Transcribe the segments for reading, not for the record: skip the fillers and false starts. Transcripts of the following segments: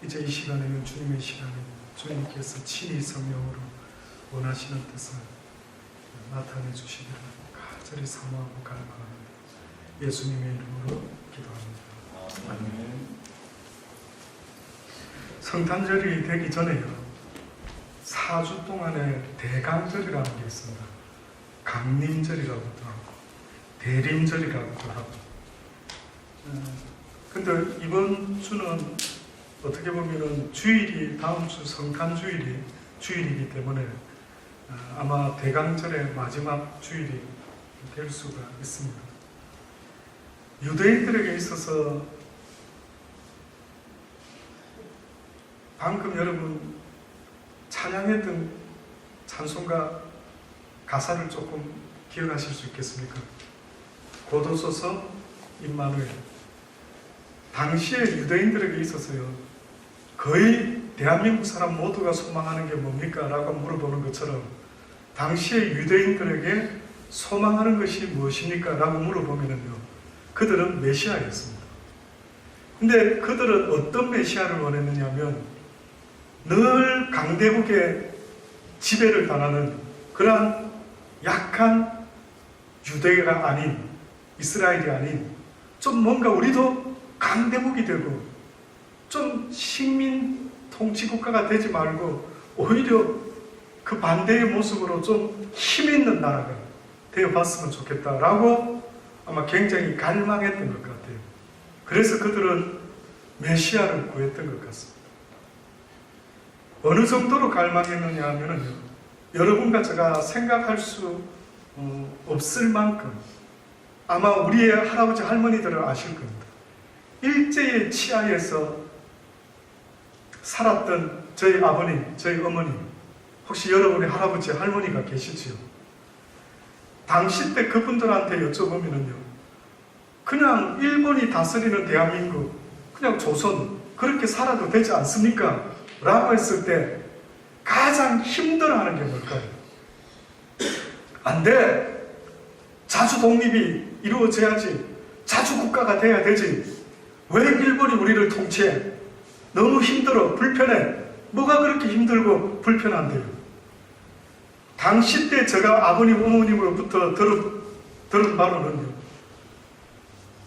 이제 이 시간에는 주님의 시간에 주님께서 친히 성령으로 원하시는 뜻을 나타내 주시기를 간절히 사모하고 갈망합니다. 예수님의 이름으로 기도합니다. 아멘. 성탄절이 되기 전에요, 4주 동안의 대강절이라는 게 있습니다. 강림절이라고도 하고 대림절이라고도 하고. 근데 이번 주는 어떻게 보면은 주일이 다음 주 성탄주일이 주일이기 때문에 아마 대강절의 마지막 주일이 될 수가 있습니다. 유대인들에게 있어서 방금 여러분 찬양했던 찬송가 가사를 조금 기억하실 수 있겠습니까? 고도소서 임마누엘. 당시에 유대인들에게 있어서요, 거의 대한민국 사람 모두가 소망하는 게 뭡니까? 라고 물어보는 것처럼 당시에 유대인들에게 소망하는 것이 무엇입니까? 라고 물어보면요, 그들은 메시아였습니다. 근데 그들은 어떤 메시아를 원했느냐 하면 늘 강대국의 지배를 당하는 그러한 약한 유대가 아닌, 이스라엘이 아닌, 좀 뭔가 우리도 강대국이 되고 좀 식민 통치국가가 되지 말고 오히려 그 반대의 모습으로 좀 힘있는 나라가 되어봤으면 좋겠다라고 아마 굉장히 갈망했던 것 같아요. 그래서 그들은 메시아를 구했던 것 같습니다. 어느 정도로 갈망했느냐 하면요, 여러분과 제가 생각할 수 없을 만큼 아마 우리의 할아버지 할머니들은 아실 겁니다. 일제의 치하에서 살았던 저희 아버님, 저희 어머님, 혹시 여러분의 할아버지 할머니가 계시지요? 당시 때 그분들한테 여쭤보면요, 그냥 일본이 다스리는 대한민국, 그냥 조선 그렇게 살아도 되지 않습니까? 라고 했을 때 가장 힘들어하는 게 뭘까요? 안 돼! 자주 독립이 이루어져야지, 자주 국가가 돼야 되지, 왜 일본이 우리를 통치해? 너무 힘들어, 불편해. 뭐가 그렇게 힘들고 불편한데요? 당시 때 제가 아버님, 어머님으로부터 들은 바로는요,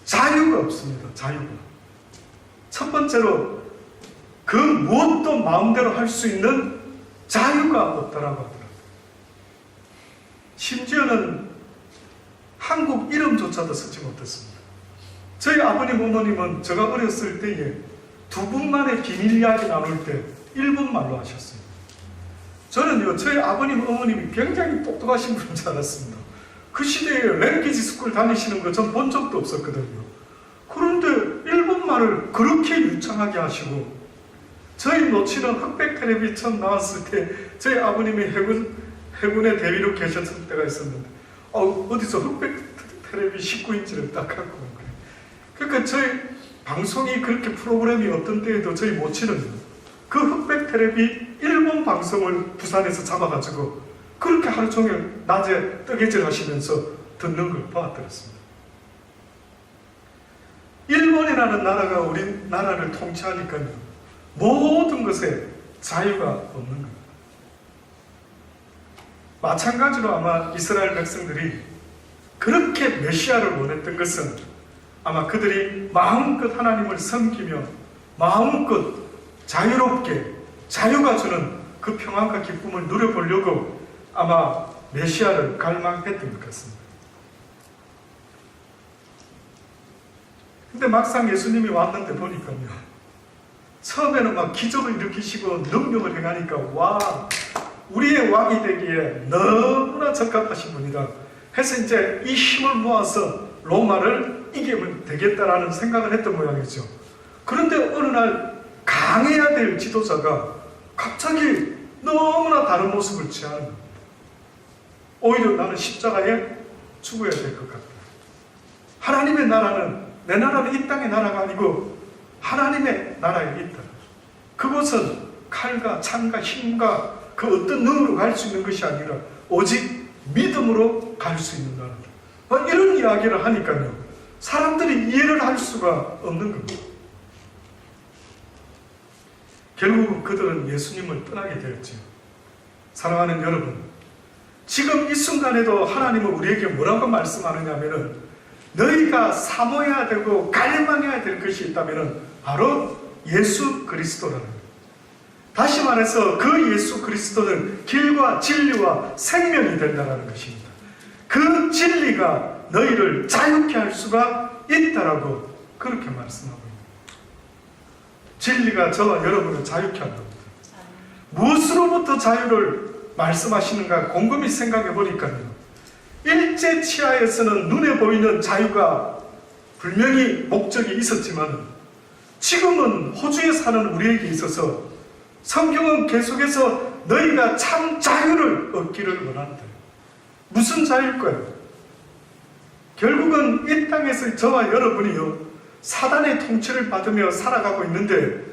자유가 없습니다. 자유가. 첫 번째로 그 무엇도 마음대로 할 수 있는 자유가 없다라고 하더라고요. 심지어는 한국 이름조차도 쓰지 못했습니다. 저희 아버님, 어머님은 제가 어렸을 때에 두 분만의 비밀 이야기 나눌 때 일본말로 하셨어요. 저는요, 저희 아버님, 어머님이 굉장히 똑똑하신 분인 줄 알았습니다. 그 시대에 랭귀지 스쿨 다니시는 거 전 본 적도 없었거든요. 그런데 일본말을 그렇게 유창하게 하시고, 저희 노치는 흑백 텔레비 처음 나왔을 때 저희 아버님이 해군의 대위로 계셨을 때가 있었는데 어디서 흑백 텔레비 19인치를 딱 갖고 온 거예요. 그러니까 저희 방송이 그렇게 프로그램이 어떤 때에도 저희 모치는 그 흑백 텔레비 일본 방송을 부산에서 잡아가지고 그렇게 하루 종일 낮에 뜨개질 하시면서 듣는 걸 보았더랬습니다. 일본이라는 나라가 우리나라를 통치하니까요, 모든 것에 자유가 없는 겁니다. 마찬가지로 아마 이스라엘 백성들이 그렇게 메시아를 원했던 것은 아마 그들이 마음껏 하나님을 섬기며 마음껏 자유롭게 자유가 주는 그 평안과 기쁨을 누려보려고 아마 메시아를 갈망했던 것 같습니다. 근데 막상 예수님이 왔는데 보니까요, 처음에는 막 기적을 일으키시고 능력을 행하니까 와, 우리의 왕이 되기에 너무나 적합하신 분이다 해서 이제 이 힘을 모아서 로마를 이기면 되겠다라는 생각을 했던 모양이죠. 그런데 어느 날 강해야 될 지도자가 갑자기 너무나 다른 모습을 취하는 겁니다. 오히려 나는 십자가에 죽어야 될 것 같다. 하나님의 나라는 내 나라는 이 땅의 나라가 아니고 하나님의 나라에 있다. 그것은 칼과 창과 힘과 그 어떤 능으로 갈 수 있는 것이 아니라 오직 믿음으로 갈 수 있는 나라다. 이런 이야기를 하니까요, 사람들이 이해를 할 수가 없는 겁니다. 결국은 그들은 예수님을 떠나게 되었지요. 사랑하는 여러분, 지금 이 순간에도 하나님은 우리에게 뭐라고 말씀하느냐면은 너희가 사모해야 되고 갈망해야 될 것이 있다면은 바로 예수 그리스도라는 거예요. 다시 말해서 그 예수 그리스도는 길과 진리와 생명이 된다는 것입니다. 그 진리가 너희를 자유케 할 수가 있다라고 그렇게 말씀하고 있습니다. 진리가 저와 여러분을 자유케 한답니다. 무엇으로부터 자유를 말씀하시는가 곰곰이 생각해 보니까요, 일제 치하에서는 눈에 보이는 자유가 분명히 목적이 있었지만 지금은 호주에 사는 우리에게 있어서 성경은 계속해서 너희가 참 자유를 얻기를 원한다. 무슨 자유일까요? 결국은 이 땅에서 저와 여러분이요, 사단의 통치를 받으며 살아가고 있는데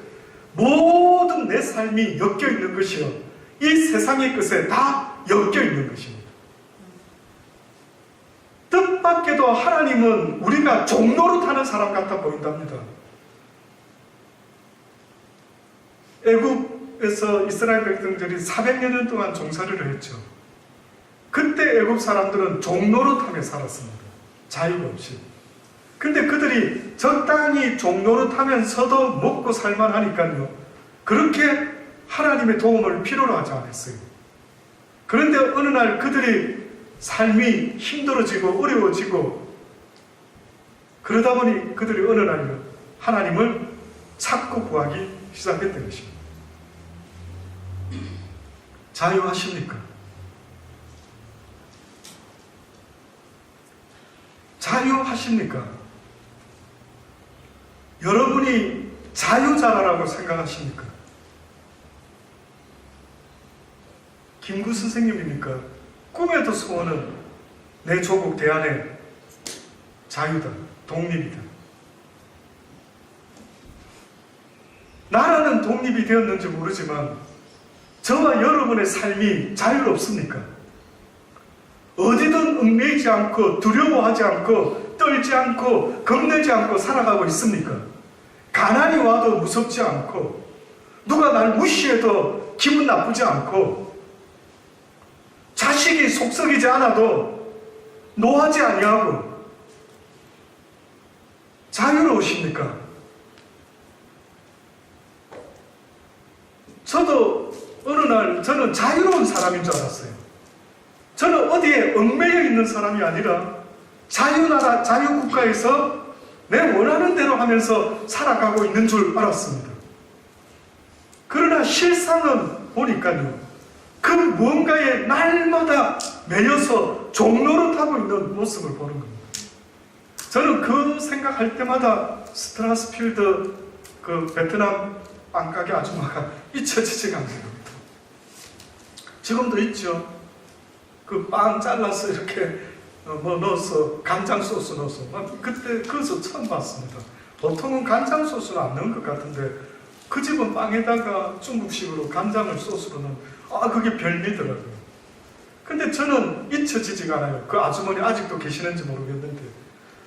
모든 내 삶이 엮여 있는 것이요, 이 세상의 것에 다 엮여 있는 것입니다. 뜻밖에도 하나님은 우리가 종노릇하는 사람 같아 보인답니다. 애굽에서 이스라엘 백성들이 400여 년 동안 종살이를 했죠. 그때 애굽 사람들은 종노릇하며 살았습니다. 자유가 없이. 근데 그들이 적당히 종노릇하면서도 먹고 살만하니까요, 그렇게 하나님의 도움을 필요로 하지 않았어요. 그런데 어느 날 그들이 삶이 힘들어지고 어려워지고 그러다 보니 그들이 어느 날 하나님을 찾고 구하기 시작했던 것입니다. 자유하십니까? 자유하십니까? 여러분이 자유자라고 생각하십니까? 김구 선생님입니까? 꿈에도 소원은 내 조국 대한의 자유다, 독립이다. 나라는 독립이 되었는지 모르지만 저와 여러분의 삶이 자유롭습니까? 어디든 얽매이지 않고 두려워하지 않고 떨지 않고 겁내지 않고 살아가고 있습니까? 가난이 와도 무섭지 않고 누가 날 무시해도 기분 나쁘지 않고 자식이 속썩이지 않아도 노하지 아니하고 자유로우십니까? 저도 어느 날 저는 자유로운 사람인 줄 알았어요. 저는 어디에 얽매여 있는 사람이 아니라 자유나라, 자유국가에서 내 원하는 대로 하면서 살아가고 있는 줄 알았습니다. 그러나 실상은 보니까요, 그 무언가에 날마다 매여서 종노릇하고 있는 모습을 보는 겁니다. 저는 그 생각할 때마다 스트라스필드 그 베트남 빵가게 아줌마가 잊혀지지가 않습니다. 지금도 있죠. 그 빵 잘라서 이렇게 뭐 넣어서 간장 소스 넣어서 그때 그것을 처음 봤습니다. 보통은 간장 소스는 안 넣은 것 같은데 그 집은 빵에다가 중국식으로 간장을 소스로 넣은, 그게 별미더라고요. 근데 저는 잊혀지지가 않아요. 그 아주머니 아직도 계시는지 모르겠는데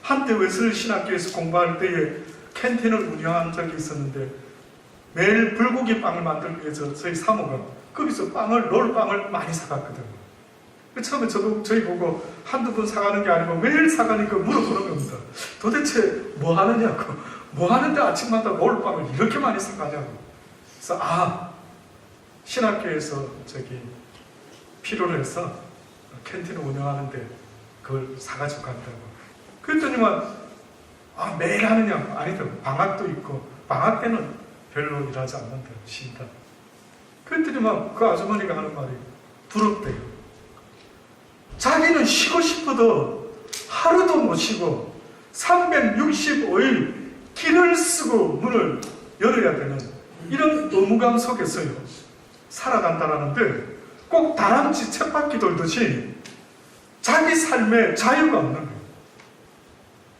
한때 웨슬리 신학교에서 공부할 때에 캔틴을 운영한 적이 있었는데 매일 불고기 빵을 만들기 위해서 저희 사모가 거기서 롤빵을 많이 사갔거든요. 처음에 저희 보고 한두 번 사가는 게 아니고 매일 사가니까 물어보는 겁니다. 도대체 뭐 하느냐고. 뭐 하는데 아침마다 롤빵을 이렇게 많이 사가냐고. 그래서 신학교에서 필요로 해서 캔틴을 운영하는데 그걸 사가지고 간다고. 그랬더니만 매일 하느냐고. 아니더라고. 방학도 있고 방학 때는 별로 일하지 않는다고. 쉰다. 그랬더니만 그 아주머니가 하는 말이 부럽대요. 자기는 쉬고 싶어도 하루도 못 쉬고 365일 길을 쓰고 문을 열어야 되는 이런 의무감 속에서요 살아간다라는데 꼭 다람쥐 쳇바퀴 돌듯이 자기 삶에 자유가 없는 거예요.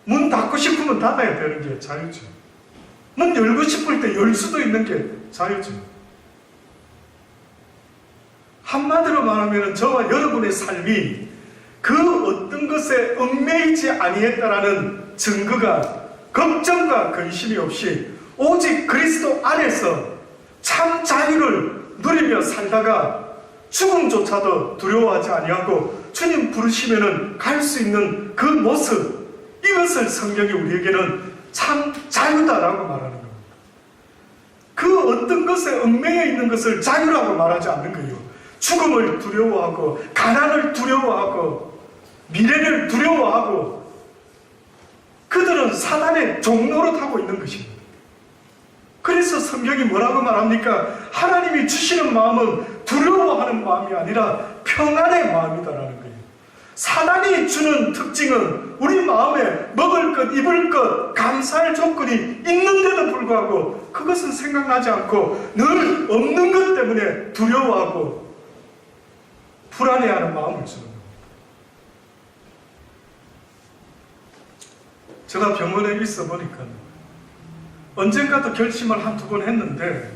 문 닫고 싶으면 닫아야 되는 게 자유죠. 문 열고 싶을 때 열 수도 있는 게 자유죠. 한마디로 말하면 저와 여러분의 삶이 그 어떤 것에 얽매이지 아니했다라는 증거가 걱정과 근심이 없이 오직 그리스도 안에서 참 주를 누리며 살다가 죽음조차도 두려워하지 아니하고 주님 부르시면은 갈 수 있는 그 모습, 이것을 성경이 우리에게는 참 자유다라고 말하는 겁니다. 그 어떤 것에 얽매여 있는 것을 자유라고 말하지 않는 거예요. 죽음을 두려워하고 가난을 두려워하고 미래를 두려워하고 그들은 사단의 종노릇하고 있는 것입니다. 그래서 성경이 뭐라고 말합니까? 하나님이 주시는 마음은 두려워하는 마음이 아니라 평안의 마음이다라는 거예요. 사단이 주는 특징은 우리 마음에 먹을 것, 입을 것, 감사할 조건이 있는데도 불구하고 그것은 생각나지 않고 늘 없는 것 때문에 두려워하고 불안해하는 마음을 주는 겁니다. 제가 병원에 있어 보니까 언젠가도 결심을 한두 번 했는데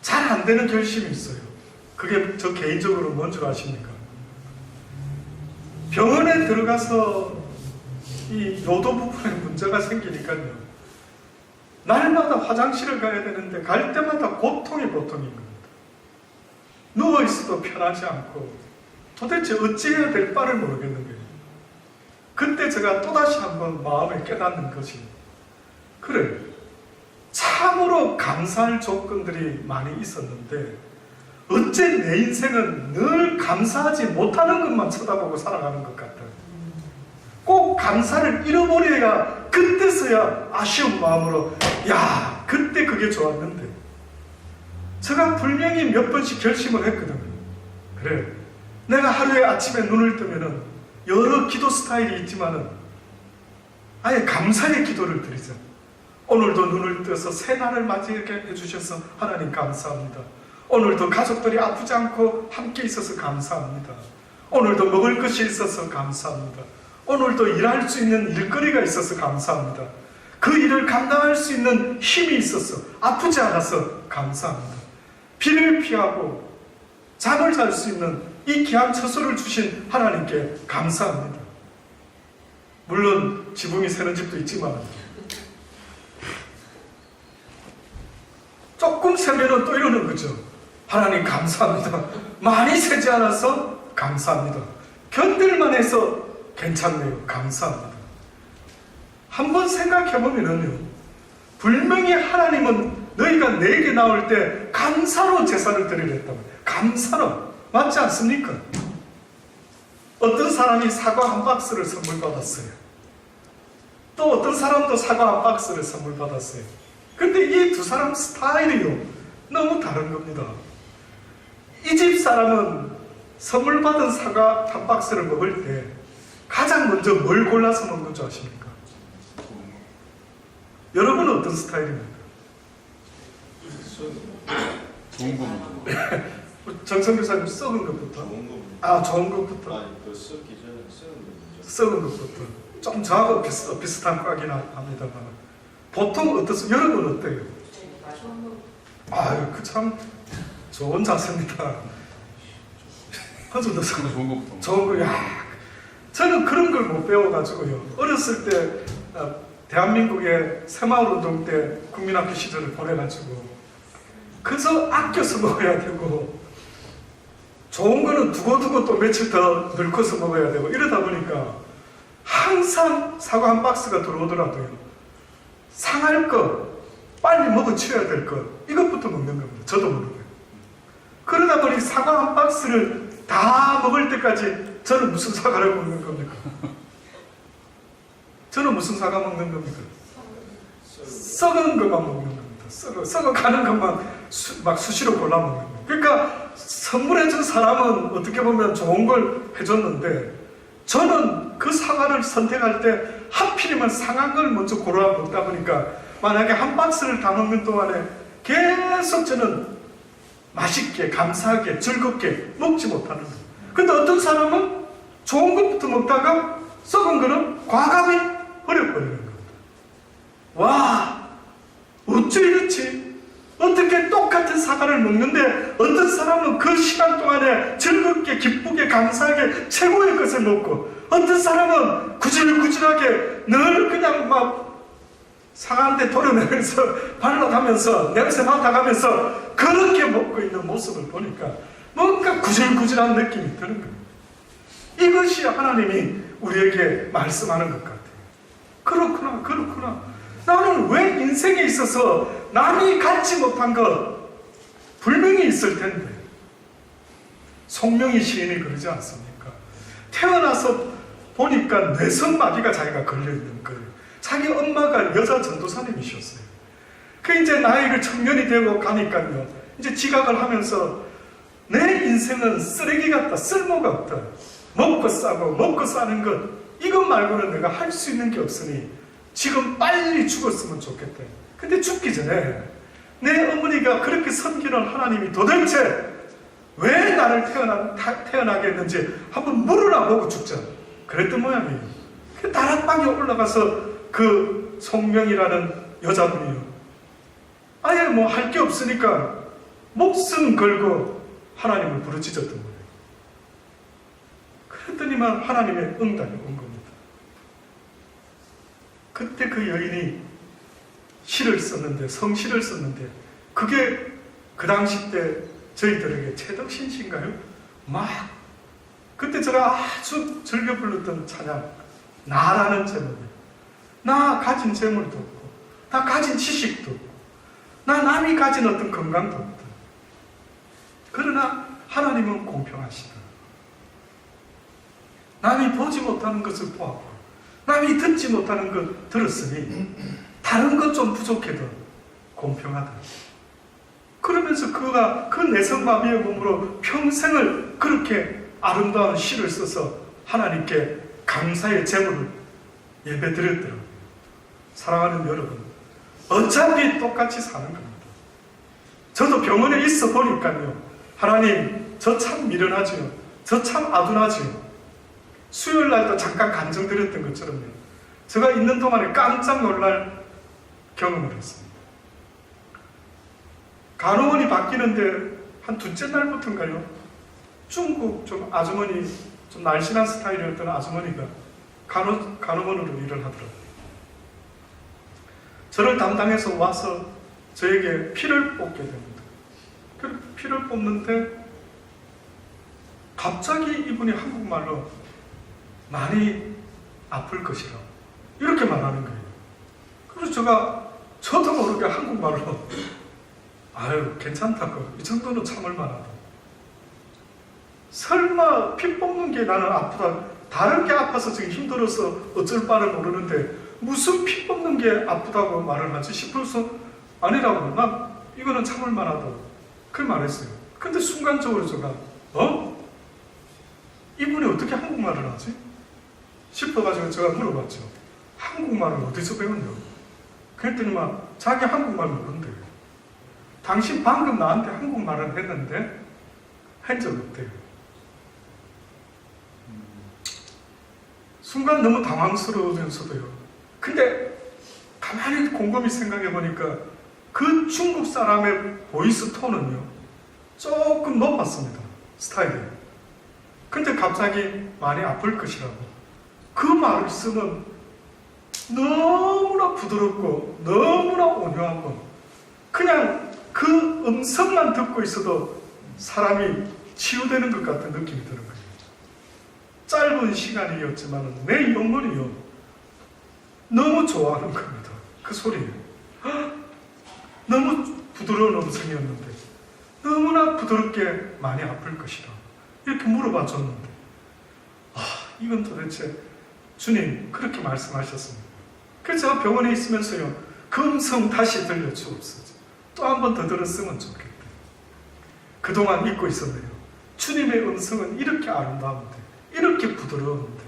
잘 안 되는 결심이 있어요. 그게 저 개인적으로 뭔 줄 아십니까? 병원에 들어가서 이 요도 부분에 문제가 생기니까요. 날마다 화장실을 가야 되는데 갈 때마다 고통인 겁니다. 누워있어도 편하지 않고 도대체 어찌해야 될 바를 모르겠는 거예요. 그때 제가 또다시 한번 마음에 깨닫는 것이 그래, 참으로 감사할 조건들이 많이 있었는데 어째 내 인생은 늘 감사하지 못하는 것만 쳐다보고 살아가는 것 같아요. 꼭 감사를 잃어버려야 그때서야 아쉬운 마음으로 야, 그때 그게 좋았는데 제가 분명히 몇 번씩 결심을 했거든요. 그래, 내가 하루에 아침에 눈을 뜨면은 여러 기도 스타일이 있지만은 아예 감사의 기도를 드리자. 오늘도 눈을 떠서 새 날을 맞이하게 해주셔서 하나님 감사합니다. 오늘도 가족들이 아프지 않고 함께 있어서 감사합니다. 오늘도 먹을 것이 있어서 감사합니다. 오늘도 일할 수 있는 일거리가 있어서 감사합니다. 그 일을 감당할 수 있는 힘이 있어서 아프지 않아서 감사합니다. 비를 피하고 잠을 잘 수 있는 이 귀한 처소를 주신 하나님께 감사합니다. 물론 지붕이 새는 집도 있지만 조금 새면은 또 이러는 거죠. 하나님 감사합니다. 많이 새지 않아서 감사합니다. 견딜만 해서 괜찮네요. 감사합니다. 한번 생각해보면요, 분명히 하나님은 너희가 내게 나올 때 감사로 제사를 드리랬다고. 감사로. 맞지 않습니까? 어떤 사람이 사과 한 박스를 선물 받았어요. 또 어떤 사람도 사과 한 박스를 선물 받았어요. 근데 이 두 사람 스타일이요, 너무 다른 겁니다. 이 집 사람은 선물 받은 사과 한 박스를 먹을 때 가장 먼저 뭘 골라서 먹는 줄 아십니까? 여러분은 어떤 스타일입니까? 좋은 거부터. 정성 교사님 썩은 것부터? 좋은 거부터. 아, 좋은 것부터? 아니, 그 썩기 전에 썩은 거죠. 썩은 것부터. 좀 저하고 비슷한 과긴 합니다만 보통 어떻습니까? 여러분 어때요? 아유, 그 참 좋은 자세입니다. 한숨 더 쉬고. 좋은 거부터. 좋은 거, 야, 저는 그런 걸 못 배워가지고요. 어렸을 때 대한민국의 새마을운동 때 국민학교 시절을 보내가지고 그래서 아껴서 먹어야 되고 좋은 거는 두고두고 또 며칠 더 늙어서 먹어야 되고 이러다 보니까 항상 사과 한 박스가 들어오더라도요, 상할 거, 빨리 먹어 치워야 될 거, 이것부터 먹는 겁니다. 저도 먹는 거예요. 그러다 보니 사과 한 박스를 다 먹을 때까지 저는 무슨 사과를 먹는 겁니까? 저는 무슨 사과 먹는 겁니까? 썩은 것만 먹는 겁니다. 썩어가는 것만 막 수시로 골라 먹는 거예요. 그러니까 선물해준 사람은 어떻게 보면 좋은 걸 해줬는데 저는 그 사과를 선택할 때 하필이면 상한 걸 먼저 골라 먹다 보니까 만약에 한 박스를 다 먹는 동안에 계속 저는 맛있게, 감사하게, 즐겁게 먹지 못하는 거예요. 근데 어떤 사람은 좋은 것부터 먹다가 썩은 거는 과감히 버려버리는 겁니다. 와, 어째 이렇지? 어떻게 똑같은 사과를 먹는데 어떤 사람은 그 시간 동안에 즐겁게, 기쁘게, 감사하게 최고의 것을 먹고 어떤 사람은 구질구질하게 늘 그냥 막 상한데 도려내면서 발라가면서 냄새 맡아가면서 그렇게 먹고 있는 모습을 보니까 뭔가 구질구질한 느낌이 드는 거예요. 이것이 하나님이 우리에게 말씀하는 것 같아요. 그렇구나. 나는 왜 인생에 있어서 남이 갖지 못한 것 분명히 있을 텐데. 송명희 시인이 그러지 않습니까? 태어나서 보니까 뇌성마비가 자기가 걸려있는 거예요. 자기 엄마가 여자 전도사님이셨어요. 그 이제 나이를 청년이 되고 가니까요, 이제 지각을 하면서 내 인생은 쓰레기 같다, 쓸모가 없다. 먹고 싸고 먹고 싸는 것, 이것 말고는 내가 할 수 있는 게 없으니 지금 빨리 죽었으면 좋겠다. 근데 죽기 전에 내 어머니가 그렇게 섬기는 하나님이 도대체 왜 나를 태어나게 했는지 한번 물으나 보고 죽자. 그랬던 모양이에요. 그 다락방에 올라가서 그 송명이라는 여자분이요, 아예 뭐 할 게 없으니까 목숨 걸고 하나님을 부르짖었던 거예요. 그랬더니만 하나님의 응답이 온 겁니다. 그때 그 여인이 시를 썼는데, 성시를 썼는데, 그게 그 당시 때 저희들에게 최덕신시인가요? 그때 제가 아주 즐겨 불렀던 찬양, 나라는 제목이에요. 나 가진 재물도 없고, 나 가진 지식도 없고, 나 남이 가진 어떤 건강도 없다. 그러나 하나님은 공평하시다. 남이 보지 못하는 것을 보았고, 남이 듣지 못하는 것 들었으니 다른 것 좀 부족해도 공평하다. 그러면서 그가 그 내성마비의 몸으로 평생을 그렇게 아름다운 시를 써서 하나님께 감사의 제물을 예배드렸더라고요. 사랑하는 여러분, 어차피 똑같이 사는 겁니다. 저도 병원에 있어 보니까요, 하나님, 저 참 미련하지요. 저 참 아둔하지요. 수요일 날도 잠깐 간증드렸던 것처럼요, 제가 있는 동안에 깜짝 놀랄 경험을 했습니다. 간호원이 바뀌는데 한 둘째 날부터인가요? 중국 좀 아주머니, 좀 날씬한 스타일이었던 아주머니가 간호원으로 일을 하더라고요. 저를 담당해서 와서 저에게 피를 뽑게 됩니다. 피를 뽑는데 갑자기 이분이 한국말로 많이 아플 것이라 이렇게 말하는 거예요. 그래서 제가 저도 모르게 한국말로 아유 괜찮다고, 이 정도는 참을 만하다. 설마 피 뽑는 게 나는 아프다, 다른 게 아파서 지금 힘들어서 어쩔 바를 모르는데 무슨 피 뽑는 게 아프다고 말을 하지 싶어서 아니라고, 난 이거는 참을 만하다고 그 말했어요. 근데 순간적으로 제가 이분이 어떻게 한국말을 하지? 싶어가지고 제가 물어봤죠. 한국말을 어디서 배웠냐고. 그랬더니만 자기 한국말 모른대요. 당신 방금 나한테 한국말을 했는데 한 적 없대요. 순간 너무 당황스러우면서도요. 근데 가만히 곰곰이 생각해 보니까 그 중국 사람의 보이스 톤은요, 조금 높았습니다. 스타일이. 근데 갑자기 많이 아플 것이라고. 그 말씀은 너무나 부드럽고 너무나 온유하고 그냥 그 음성만 듣고 있어도 사람이 치유되는 것 같은 느낌이 드는 거예요. 짧은 시간이었지만 내 영혼이요, 너무 좋아하는 겁니다. 그 소리를. 너무 부드러운 음성이었는데 너무나 부드럽게 많이 아플 것이다. 이렇게 물어봐 줬는데, 이건 도대체 주님 그렇게 말씀하셨습니다. 그래서 제가 병원에 있으면서요, 그 음성 다시 들려주옵소서. 또 한 번 더 들었으면 좋겠다. 그동안 잊고 있었네요. 주님의 음성은 이렇게 아름다운데, 이렇게 부드러운데,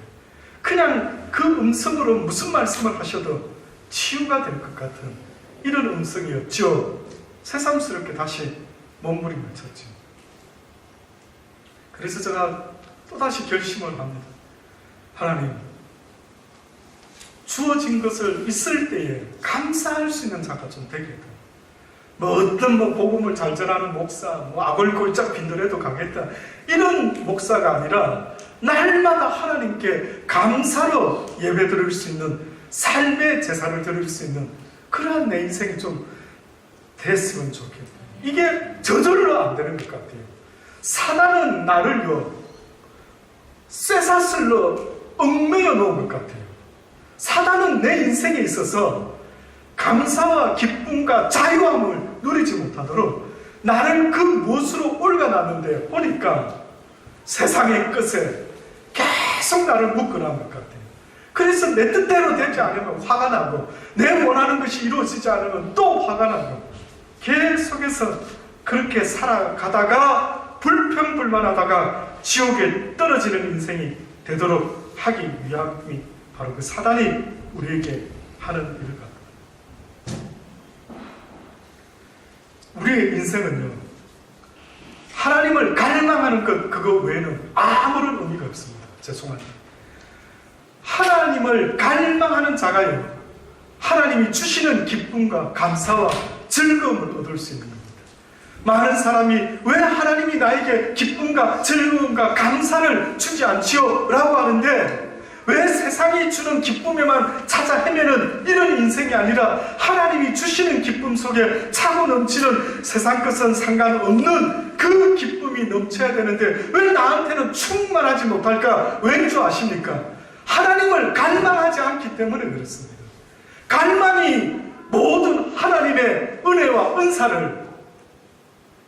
그냥 그 음성으로 무슨 말씀을 하셔도 치유가 될 것 같은 이런 음성이었죠. 새삼스럽게 다시 몸부림을 쳤죠. 그래서 제가 또다시 결심을 합니다. 하나님, 주어진 것을 있을 때에 감사할 수 있는 자가 좀 되겠다. 어떤 복음을 잘 전하는 목사, 악을 골짝 빈들에도 가겠다, 이런 목사가 아니라 날마다 하나님께 감사로 예배 드릴 수 있는, 삶의 제사를 드릴 수 있는 그러한 내 인생이 좀 됐으면 좋겠다. 이게 저절로 안 되는 것 같아요. 사단은 나를요 쇠사슬로 얽매여 놓은 것 같아요. 사단은 내 인생에 있어서 감사와 기쁨과 자유함을 누리지 못하도록 나를 그 못으로 올가놨는데 보니까 세상의 끝에 계속 나를 묶어놓은 것 같아요. 그래서 내 뜻대로 되지 않으면 화가 나고 내 원하는 것이 이루어지지 않으면 또 화가 나고 계속해서 그렇게 살아가다가 불평불만하다가 지옥에 떨어지는 인생이 되도록 하기 위함이 바로 그 사단이 우리에게 하는 일 같아요. 우리의 인생은요 하나님을 갈망하는 것 그거 외에는 아무런 의미가 없습니다. 죄송합니다. 하나님을 갈망하는 자가요 하나님이 주시는 기쁨과 감사와 즐거움을 얻을 수 있는 겁니다. 많은 사람이 왜 하나님이 나에게 기쁨과 즐거움과 감사를 주지 않지요? 라고 하는데 왜 세상이 주는 기쁨에만 찾아 헤매는 이런 인생이 아니라 하나님이 주시는 기쁨 속에 차고 넘치는 세상 것은 상관없는 그 기쁨이 넘쳐야 되는데 왜 나한테는 충만하지 못할까? 왠 줄 아십니까? 하나님을 갈망하지 않기 때문에 그렇습니다. 갈망이 모든 하나님의 은혜와 은사를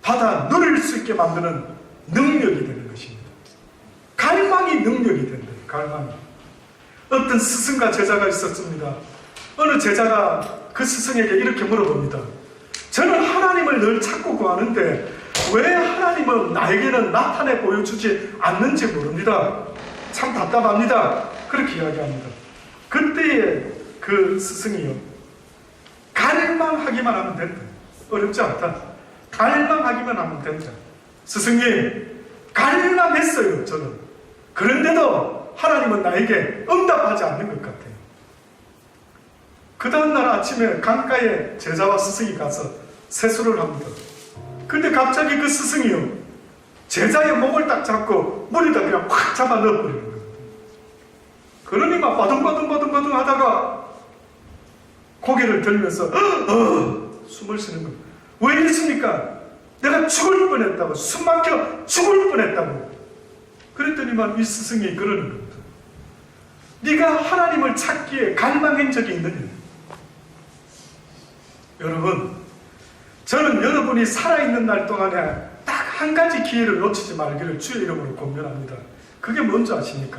받아 누릴 수 있게 만드는 능력이 되는 것입니다. 갈망이 능력이 된다. 갈망이. 어떤 스승과 제자가 있었습니다. 어느 제자가 그 스승에게 이렇게 물어봅니다. 저는 하나님을 늘 찾고 구하는데 왜 하나님은 나에게는 나타내 보여주지 않는지 모릅니다. 참 답답합니다. 그렇게 이야기합니다. 그때에 그 스승이요 갈망하기만 하면 된다. 어렵지 않다. 갈망하기만 하면 된다. 스승님 갈망했어요 저는. 그런데도 하나님은 나에게 응답하지 않는 것 같아요. 그 다음날 아침에 강가에 제자와 스승이 가서 세수를 합니다. 근데 갑자기 그 스승이요 제자의 목을 딱 잡고 물에다 그냥 확 잡아 넣어버리는 거예요. 그러니 막 바둥바둥 하다가 고개를 들면서 숨을 쉬는 거예요. 왜 이랬습니까? 내가 죽을 뻔했다고, 숨 막혀 죽을 뻔했다고. 그랬더니만 이 스승이 그러는 겁니다. 네가 하나님을 찾기에 갈망한 적이 있느냐? 여러분, 저는 여러분이 살아있는 날 동안에 딱 한 가지 기회를 놓치지 말기를 주의 이름으로 권면합니다. 그게 뭔지 아십니까?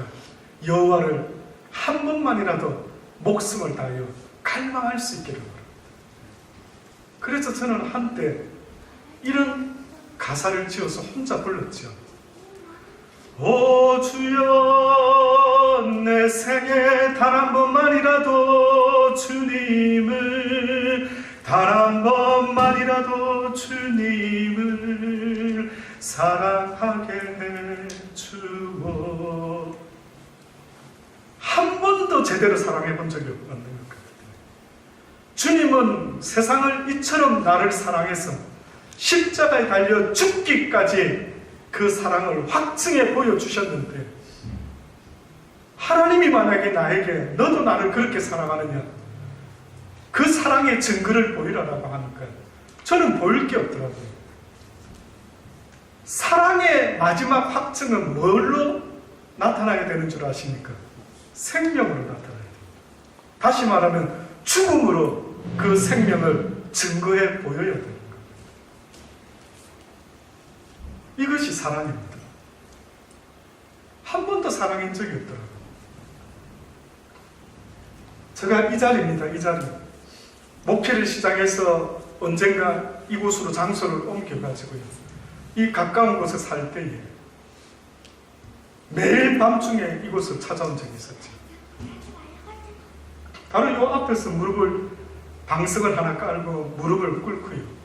여호와를 한 번만이라도 목숨을 다하여 갈망할 수 있기를 바랍니다. 그래서 저는 한때 이런 가사를 지어서 혼자 불렀죠. 오 주여 내 생에 단 한 번만이라도 주님을 단 한 번만이라도 주님을 사랑하게 해주어. 한 번도 제대로 사랑해 본 적이 없는 것 같아요. 주님은 세상을 이처럼 나를 사랑해서 십자가에 달려 죽기까지 그 사랑을 확증해 보여주셨는데 하나님이 만약에 나에게 너도 나를 그렇게 사랑하느냐 그 사랑의 증거를 보이라고 하니까 저는 보일 게 없더라고요. 사랑의 마지막 확증은 뭘로 나타나게 되는 줄 아십니까? 생명으로 나타나야 돼요. 다시 말하면 죽음으로 그 생명을 증거해 보여야 되는 거예요. 이것이 사랑입니다. 한 번도 사랑한 적이 없더라고요. 제가 이 자리입니다. 이 자리. 목회를 시작해서 언젠가 이곳으로 장소를 옮겨가지고요. 이 가까운 곳에 살 때에 매일 밤중에 이곳을 찾아온 적이 있었죠. 바로 이 앞에서 무릎을 방석을 하나 깔고 무릎을 꿇고요.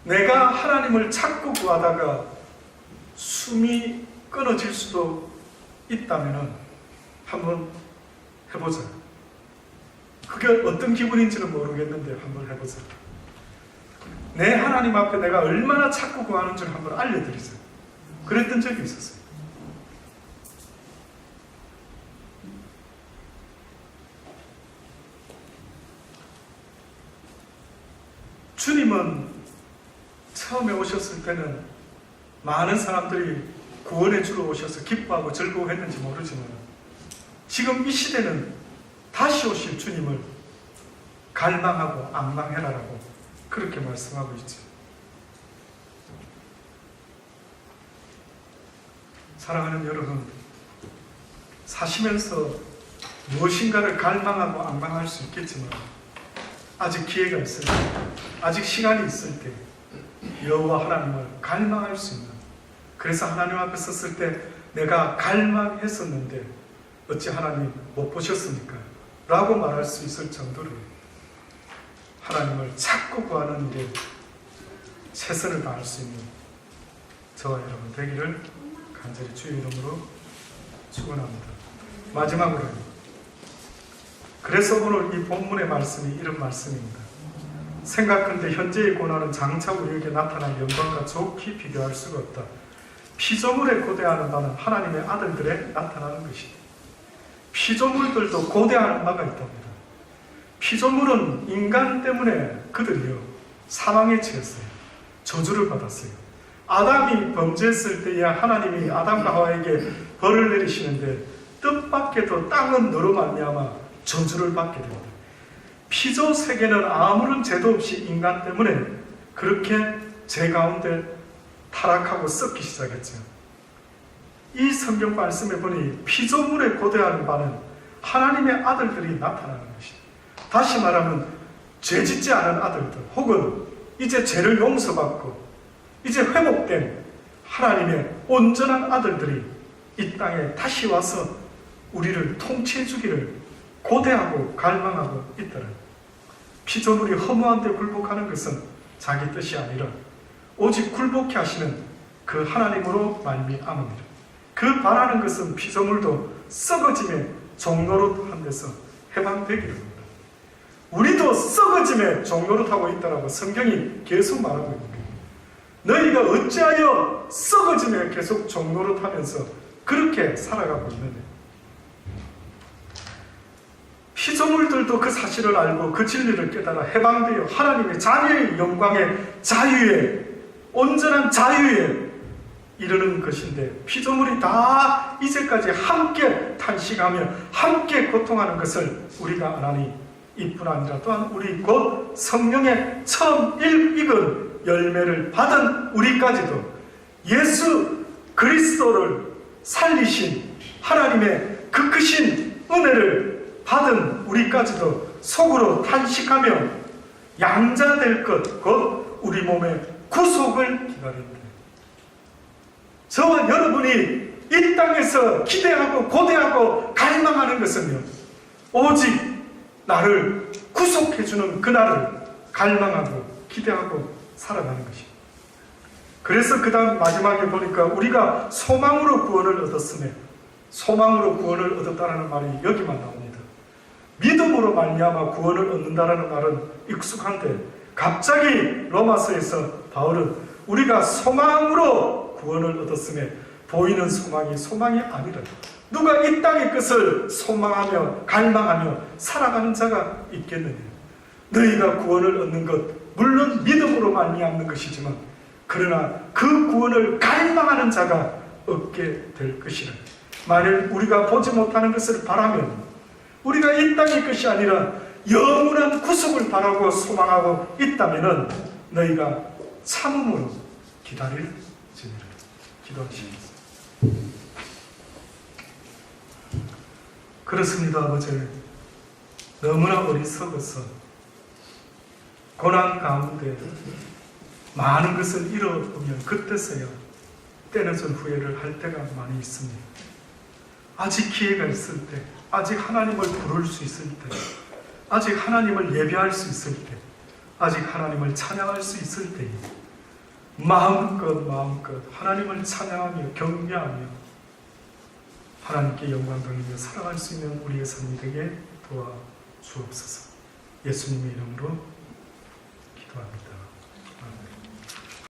내가 하나님을 찾고 구하다가 숨이 끊어질 수도 있다면 한번 해보자. 그게 어떤 기분인지는 모르겠는데 한번 해보자. 내 하나님 앞에 내가 얼마나 찾고 구하는지를 한번 알려드리자. 그랬던 적이 있었어요. 주님은 처음에 오셨을 때는 많은 사람들이 구원의 주로 오셔서 기뻐하고 즐거워했는지 모르지만 지금 이 시대는 다시 오실 주님을 갈망하고 앙망해라라고 그렇게 말씀하고 있죠. 사랑하는 여러분, 사시면서 무엇인가를 갈망하고 앙망할 수 있겠지만 아직 기회가 있을 때, 아직 시간이 있을 때 여호와 하나님을 갈망할 수 있는, 그래서 하나님 앞에 섰을 때 내가 갈망했었는데 어찌 하나님 못 보셨습니까? 라고 말할 수 있을 정도로 하나님을 찾고 구하는 일에 최선을 다할 수 있는 저와 여러분 되기를 간절히 주의 이름으로 축원합니다. 마지막으로, 그래서 오늘 이 본문의 말씀이 이런 말씀입니다. 생각컨대 현재의 고난은 장차 우리에게 나타날 영광과 좋게 비교할 수가 없다. 피조물에 고대하는 바는 하나님의 아들들에 나타나는 것이다. 피조물들도 고대하는 바가 있답니다. 피조물은 인간 때문에 그들이요 사망에 처했어요. 저주를 받았어요. 아담이 범죄했을 때에 하나님이 아담과 하와에게 벌을 내리시는데 뜻밖에도 땅은 너로 말미암아 저주를 받게 됩니다. 피조 세계는 아무런 죄도 없이 인간 때문에 그렇게 죄 가운데 타락하고 썩기 시작했죠. 이 성경 말씀에 보니 피조물에 고대하는 바는 하나님의 아들들이 나타나는 것이다. 다시 말하면 죄짓지 않은 아들들, 혹은 이제 죄를 용서받고 이제 회복된 하나님의 온전한 아들들이 이 땅에 다시 와서 우리를 통치해 주기를 고대하고 갈망하고 있다는, 피조물이 허무한 데 굴복하는 것은 자기 뜻이 아니라 오직 굴복케 하시는 그 하나님으로 말미암음이라. 그 바라는 것은 피조물도 썩어짐의 종노릇한 데서 해방되기를 합니다. 우리도 썩어짐의 종노릇하고 있다라고 성경이 계속 말하고 있습니다. 너희가 어찌하여 썩어짐에 계속 종노릇하면서 그렇게 살아가고 있느냐. 피조물들도 그 사실을 알고 그 진리를 깨달아 해방되어 하나님의 자녀의 영광의 자유에, 온전한 자유에 이르는 것인데, 피조물이 다 이제까지 함께 탄식하며 함께 고통하는 것을 우리가 안 하니 이뿐 아니라 또한 우리 곧 성령의 처음 익은 열매를 받은 우리까지도 예수 그리스도를 살리신 하나님의 그 크신 은혜를 받은 우리까지도 속으로 탄식하며 양자될 것, 곧 우리 몸의 구속을 기다린다. 저와 여러분이 이 땅에서 기대하고 고대하고 갈망하는 것은요, 오직 나를 구속해주는 그날을 갈망하고 기대하고 살아가는 것입니다. 그래서 그 다음 마지막에 보니까 우리가 소망으로 구원을 얻었으며, 소망으로 구원을 얻었다는 말이 여기만 나옵니다. 믿음으로 말미암아 구원을 얻는다라는 말은 익숙한데, 갑자기 로마서에서 바울은 우리가 소망으로 구원을 얻었으며 보이는 소망이 아니라, 누가 이 땅의 것을 소망하며 갈망하며 살아가는 자가 있겠느냐. 너희가 구원을 얻는 것 물론 믿음으로 말미암는 것이지만, 그러나 그 구원을 갈망하는 자가 얻게 될 것이라. 만일 우리가 보지 못하는 것을 바라면, 우리가 이 땅의 것이 아니라 영원한 구속을 바라고 소망하고 있다면 너희가 참음으로 기다릴지니라. 기도하시겠습니다. 그렇습니다, 아버지. 너무나 어리석어서 고난 가운데 많은 것을 잃어보면 그때서야 때늦은 후회를 할 때가 많이 있습니다. 아직 기회가 있을 때, 아직 하나님을 부를 수 있을 때, 아직 하나님을 예배할 수 있을 때, 아직 하나님을 찬양할 수 있을 때에 마음껏 하나님을 찬양하며 경배하며 하나님께 영광 돌리며 살아갈 수 있는 우리의 삶이 되게 도와주옵소서. 예수님의 이름으로 기도합니다.